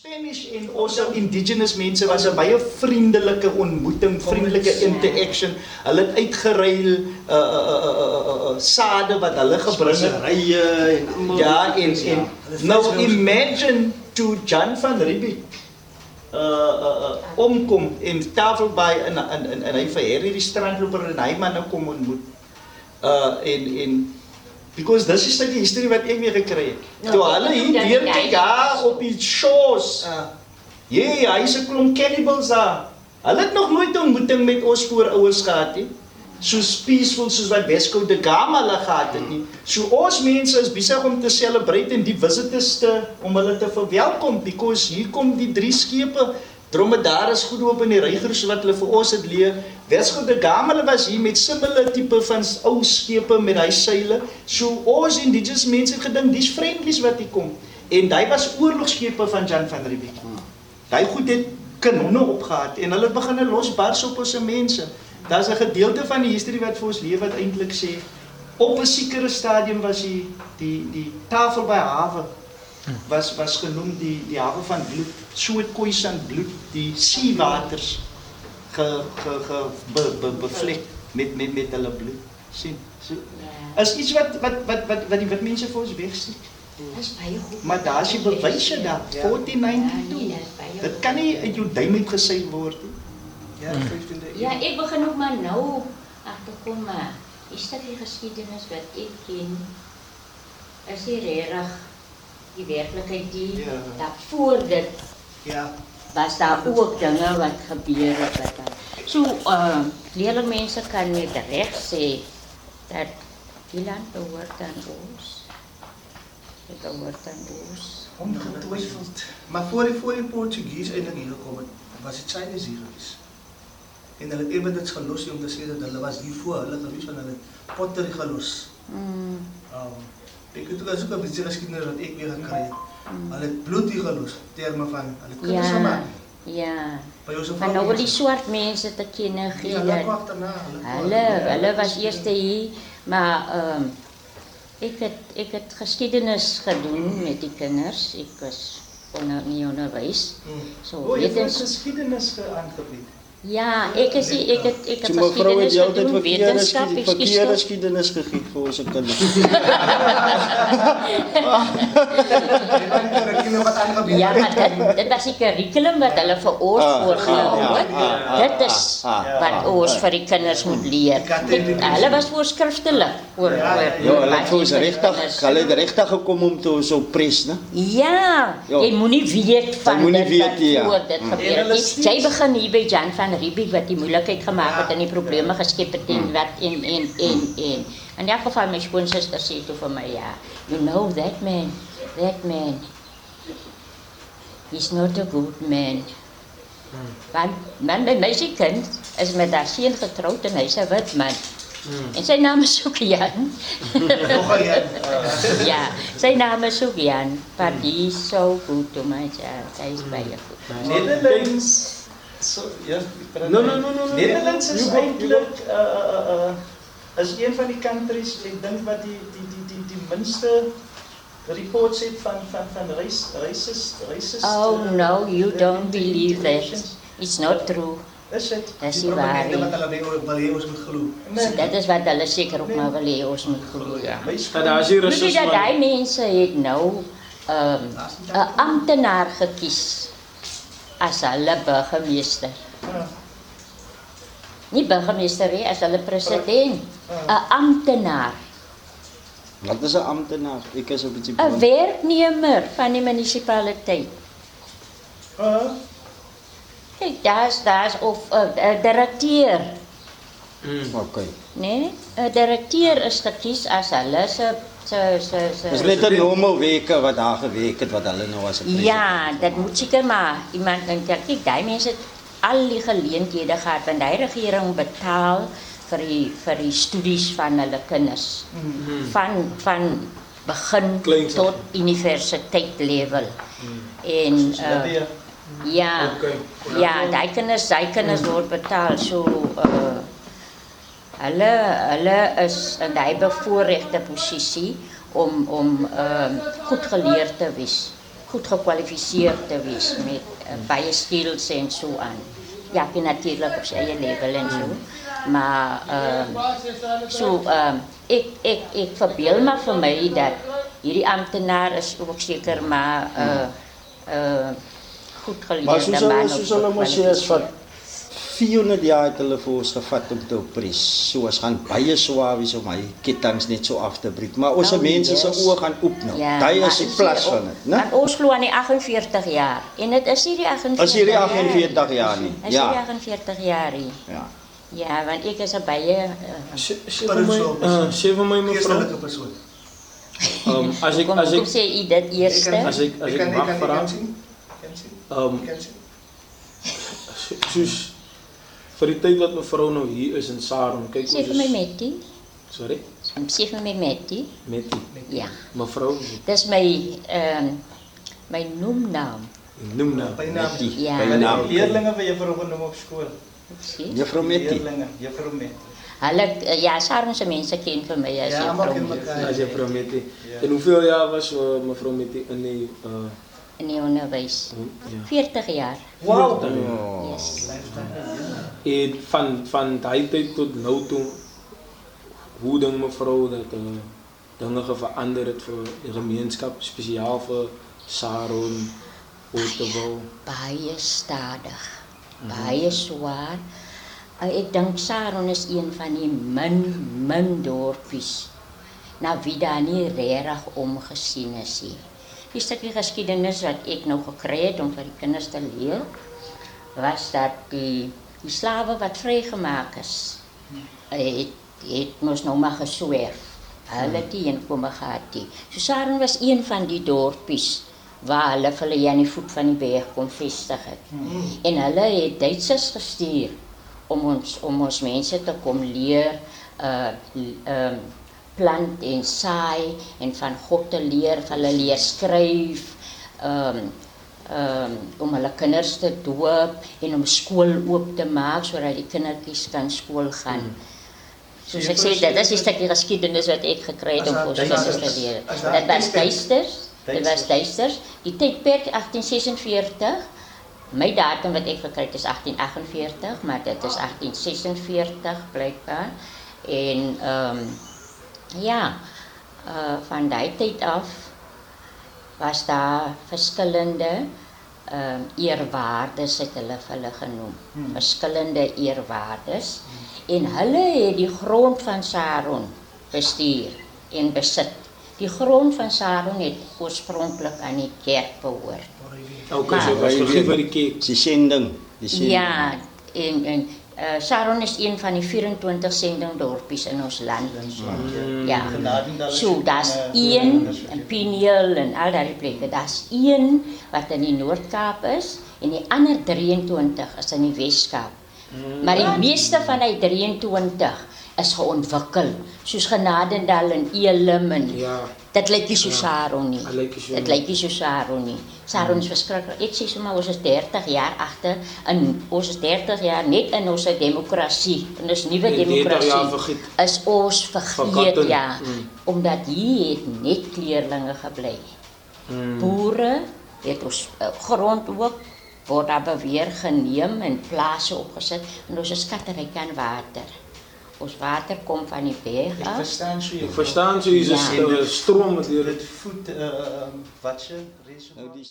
Spanish en also indigenous mense was 'n baie vriendelike ontmoeting, vriendelike interaction. Hulle het uitgeruil sade wat hulle gebring het. Ja, en nou imagine to Jan van Riebeeck omkom en Tafelbaai en hy vir Harry die strandloper en hy man nou kom ontmoet. Because this is die history wat ek weer gekry het. Toe hulle hier weer kyk op die shores. Ja, hy is 'n klomp cannibals daar. Hulle het nog nooit 'n ontmoeting met ons voorouers gehad nie. Soos peaceful soos wat Vasco da Gama hulle gehad het nie. So ons mense is besig om te celebrate en die visitors om hulle te verwelkom, because hier kom die 3 skepe. Dromedaris goed op in die reigers wat hulle vir ons het leer. Vasco da Gama hulle was hier met similar tipe van ou skepe met hy seile. So ons indigenous mense het gedink dis friendlies wat hier kom. En hy was oorlogskepe van Jan van Riebeeck. Hy goed het kanonne opgehad en hulle begin losbars op ons mense. Daar's 'n gedeelte van die history wat vir ons leer wat eintlik sê op 'n sekere stadium was die Tafelbaai hawe was genoem die hawe van bloed. So het Khoisan bloed die seewaters bevlek met hulle bloed. Sien. So is iets wat die wit mense vir ons wegsteek. Dis baie goed. Maar daar's die bewyse daar. 1492. Dit kan nie uit jou duim uit gesuig word nie. Ja, 15de eeu. Ja, ek begin ook maar nou agterkom, maar die stukkie geskiedenis wat ek ken, is nie regtig die werklikheid die daarvoor dit was daar ook dinge wat gebeur het. So, leerlingmense kan net reg sê dat die land behoort aan ons. Dit behoort aan ons. Ongetwyfeld. Maar voor die Portugees eintlik hier gekom het, was die Chinese hier gewees. En hulle het evidence gelos om te sê dat hulle was hier voor hulle gewees van hulle pottery gelos. Ek het ook as ook 'n bietjie geskiedenis wat ek weer gekry het. Hulle het bloed hier gelos, terme van hulle het kinders gemaak. Ja. Maar nou wil die swart mense te kenne gee dat hulle was eers hier, maar ek het geskiedenis gedoen met die kinders. Ek was onderwys. So jy het geskiedenis aangebied. Ja, ek het geskiedenis gedoen, wetenskap, verkeerde geskiedenis gegee vir ons kinders. Ja, maar dit was die curriculum wat hulle vir ons voorgehou het. Dit is wat ons vir die kinders moet leer. Hulle was voorskriftelik. Hulle het vir ons regtig gekom om te ons oppres, né? Ja, jy moenie weet van dit voor dit gebeur het. Jy begin hier by Jan van Riebeeck wat die moeilikheid gemaak het en die probleme geskep het en wat en. In elk geval my skoonsister sê toe vir my, ja, you know that man, he's not a good man. Want my meisiekind is met haar seun getroud en hy's 'n wit man. En sy naam is ook Jan. Ja, sy naam is ook Jan, but he's so good to my child. Hy is baie goed. Netherlands. So, ja, No. Netherlands is eintlik is een van die countries, ek dink wat die minste reports het van racist. Oh no, you don't believe that. It's not true. Is dit? Dis nie waar nie. Dit is wat hulle seker ook maar wil hê ons moet glo. Weet jy dat die mense het nou 'n amptenaar gekies as hulle burgemeester. Nie burgemeester nie, as hulle president. 'n Amptenaar. Wat is 'n amptenaar? Ek is 'n bietjie 'n werknemer van die munisipaliteit. Kijk, daar's of 'n directeur. Okay. Nee, 'n directeur is gekies as hulle se Dis net 'n normal weke wat daar gewerk het wat hulle nou as 'n president. Ja, dat moet seker maar iemand dink, kyk, die mense het al die geleenthede gehad want die regering betaal vir die studies van hulle kinders. Van begin tot universiteit level. En ja, die kinders word betaal so hulle is in die bevoorregte posisie om goed geleerd te wees. goed gekwalifiseerd te wees met baie skills en so aan. Ja, ek natuurlik op sy eie level en so. Maar ek verbeel maar vir my dat hierdie amptenaar is ook seker maar goed Maar geleerde man. soos hulle mos sê is wat 400 jaar het hulle vir ons gevat om te oppres. So ons gaan baie swaar wees om hy kettinge net so af te breek. Maar ons mense se oë gaan oop nou. Daai is die plus van dit, né? Want Oslo aan die 48 jaar en dit is hierdie 48. Is hierdie 48 jaar nie. Is hierdie 48 jaar hier. Ja. Ja, want ek is 'n baie Sê vir my mevrou, Geestelike persoon. as ek Kom sê u dit eerste. as ek mag vra, kan sien. soos vir die tyd wat mevrou nou hier is in Saron, kyk Sê vir my ons Metty. sorry, Sê vir my Metty. met die Ja. mevrou, Dis my noemnaam. noem nou. Bynaam. Ja. Bynaam. Leerlinge wat juffrou genoem op skool. Sien? Juffrou Metty. Leerlinge, juffrou Metty. Hulle ja, Saron se mense ken vir my as Ja, juffrou maar ken Metty. mekaar. As juffrou Metty. En hoeveel jaar was mevrou Metty in die in die onderwys. ja. 40 jaar. Wow. Oh. Yes. En van daai tyd tot nou toe, hoe dink mevrou dat dinge verander het vir die gemeenskap, spesiaal vir Saron, Ottewil? Baie stadig. Baie swaar. Ek dink Saron is een van die min dorpies na wie daar nie regtig omgesien is nie. Die stukkie geskiedenis wat ek nou gekry het om vir die kinders te leer, was dat die slawe wat vrygemaak is, het mos nou maar geswerf. Hulle het nie inkome gehad nie. So Saron was een van die dorpies waar hulle vir hulle aan die voet van die berg kon vestig het. En hulle het Duitsers gestuur om ons mense te kom leer plant en saai en van God te leer, van hulle leer skryf, om hulle kinders te doop en om skool oop te maak sodat die kindertjies kan skool gaan. Soos ek sê, dit is die stukkie geskiedenis wat ek gekry het om vir ons kinders te leer. Dit was Duitsers. Die tydperk 1846, my datum wat ek gekry het is 1848, maar dit is 1846 blykbaar. En van daai tyd af was daar verskillende eerwaardes het hulle vir hulle genoem. Verskillende eerwaardes. En hulle het die grond van Saron bestuur en besit. Die grond van Saron het oorspronklik aan die kerk behoort. Okay, so was gegee vir die kerk. Die sending. Ja, en Saron is een van die 24 sendingdorpies in ons land. Ja. So, daar's een in Piniel en al daardie plekke. Daar's een wat in die Noord-Kaap is en die ander 23 is in die Wes-Kaap. Maar die meeste van die 23 is geontwikkel, soos Genadendal en Elim en dit lyk nie so Saron nie. Dit lyk nie so Saron nie. Saron is verskriklik. Ek sê sommer ons is 30 jaar agter in ons is 30 jaar net in ons demokrasie, in ons nuwe demokrasie is ons vergeet ja, omdat hier het net kleerlinge gebly. Boere het ons grond ook word daar beweer geneem en plase opgesit en ons is skatryk aan water. Ons water kom van die berg Ek af. verstaan so. Ek verstaan so, hier is 'n stroom wat hier Dit voet wat se Nou die